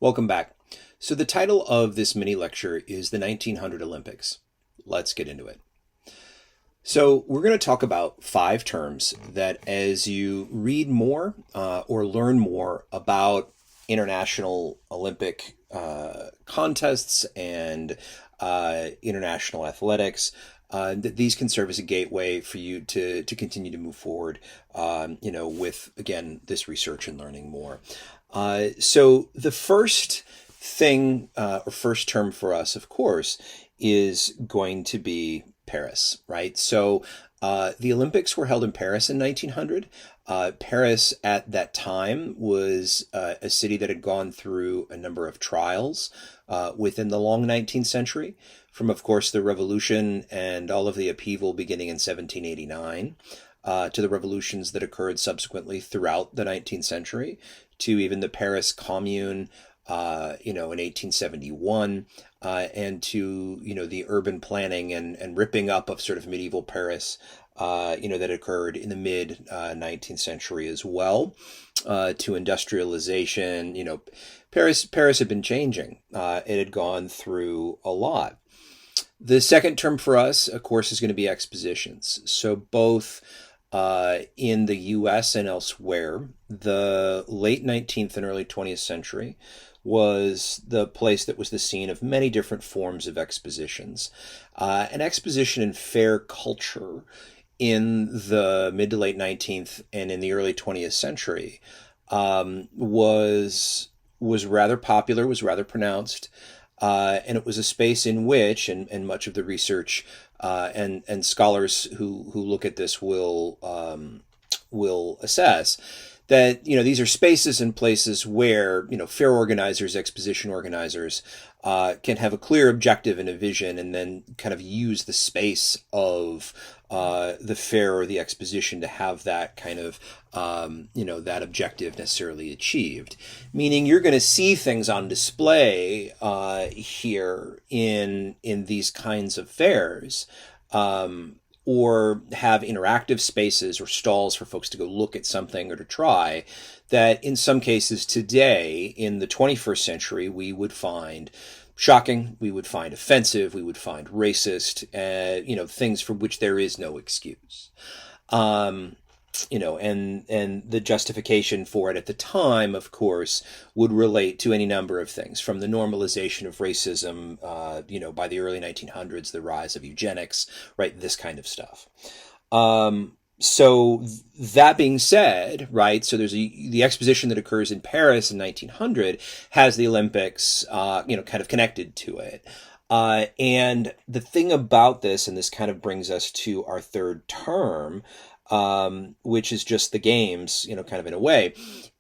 Welcome back. So the title of this mini lecture is the 1900 Olympics. Let's get into it. So we're going to talk about five terms that as you read more or learn more about international Olympic contests and international athletics, that these can serve as a gateway for you to continue to move forward, with, again, this research and learning more. So the first thing or first term for us, of course, is going to be Paris, right? So the Olympics were held in Paris in 1900. Paris at that time was a city that had gone through a number of trials within the long 19th century, from, of course, the Revolution and all of the upheaval beginning in 1789. To the revolutions that occurred subsequently throughout the 19th century, to even the Paris Commune, in 1871, and to, the urban planning and ripping up of sort of medieval Paris, that occurred in the mid 19th century as well, to industrialization. Paris had been changing. It had gone through a lot. The second term for us, of course, is going to be expositions. So both in the US and elsewhere, the late 19th and early 20th century was the place that was the scene of many different forms of expositions. An exposition in fair culture in the mid to late 19th and in the early 20th century was rather popular, was rather pronounced. And it was a space in which, and much of the research and scholars who look at this will assess that, these are spaces and places where, fair organizers, exposition organizers can have a clear objective and a vision, and then kind of use the space of the fair or the exposition to have that kind of, that objective necessarily achieved. Meaning you're going to see things on display here in these kinds of fairs, or have interactive spaces or stalls for folks to go look at something or to try, that in some cases today, in the 21st century, we would find shocking, we would find offensive, we would find racist, things for which there is no excuse. And the justification for it at the time, of course, would relate to any number of things, from the normalization of racism, by the early 1900s, the rise of eugenics, right, this kind of stuff. So that being said, right, so there's the exposition that occurs in Paris in 1900 has the Olympics, kind of connected to it. And the thing about this, and this kind of brings us to our third term, which is just the games, kind of in a way,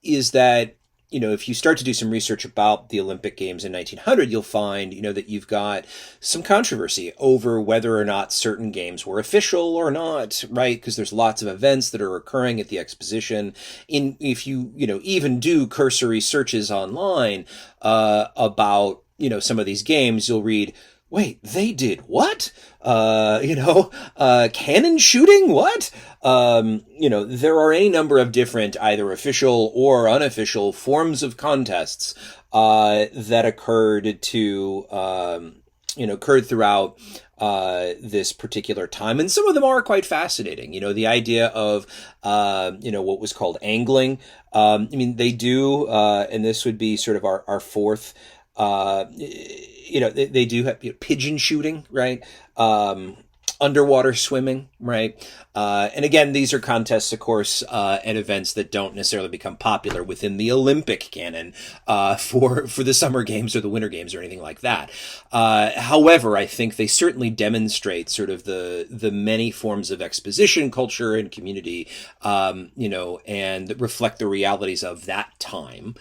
is that, if you start to do some research about the Olympic Games in 1900, you'll find, that you've got some controversy over whether or not certain games were official or not, right? Because there's lots of events that are occurring at the exposition. If you, even do cursory searches online about, some of these games, you'll read, wait, they did what? Cannon shooting? What? There are any number of different either official or unofficial forms of contests that occurred throughout this particular time. And some of them are quite fascinating. The idea of, what was called angling. They do, and this would be sort of our fourth, they do have pigeon shooting, right? Underwater swimming, right? And again, these are contests, of course, and events that don't necessarily become popular within the Olympic canon for the Summer Games or the Winter Games or anything like that. However, I think they certainly demonstrate sort of the many forms of exposition culture and community, and reflect the realities of that time.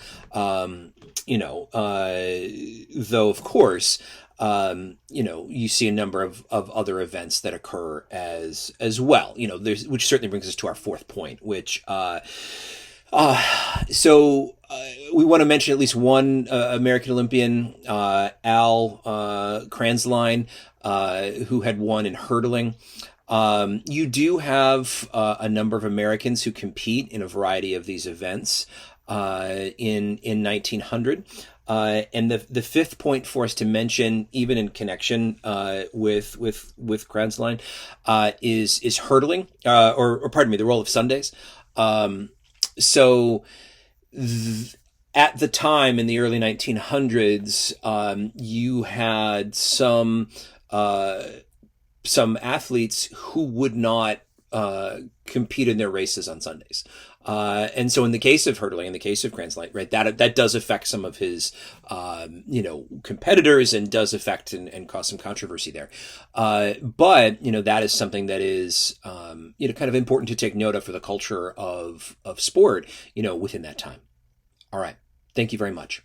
Though, of course, you see a number of other events that occur as well, which certainly brings us to our fourth point, which, we want to mention at least one American Olympian, Al Kranzline, who had won in hurdling. You do have a number of Americans who compete in a variety of these events. in 1900. And the fifth point for us to mention, even in connection with Kranzline, is hurdling, or pardon me, the role of Sundays. So at the time in the early 1900s, you had some athletes who would not compete in their races on Sundays. And so in the case of hurdling, in the case of Kranzline, right, that does affect some of his, competitors, and does affect and cause some controversy there. But, that is something that is, kind of important to take note of for the culture of sport, within that time. All right. Thank you very much.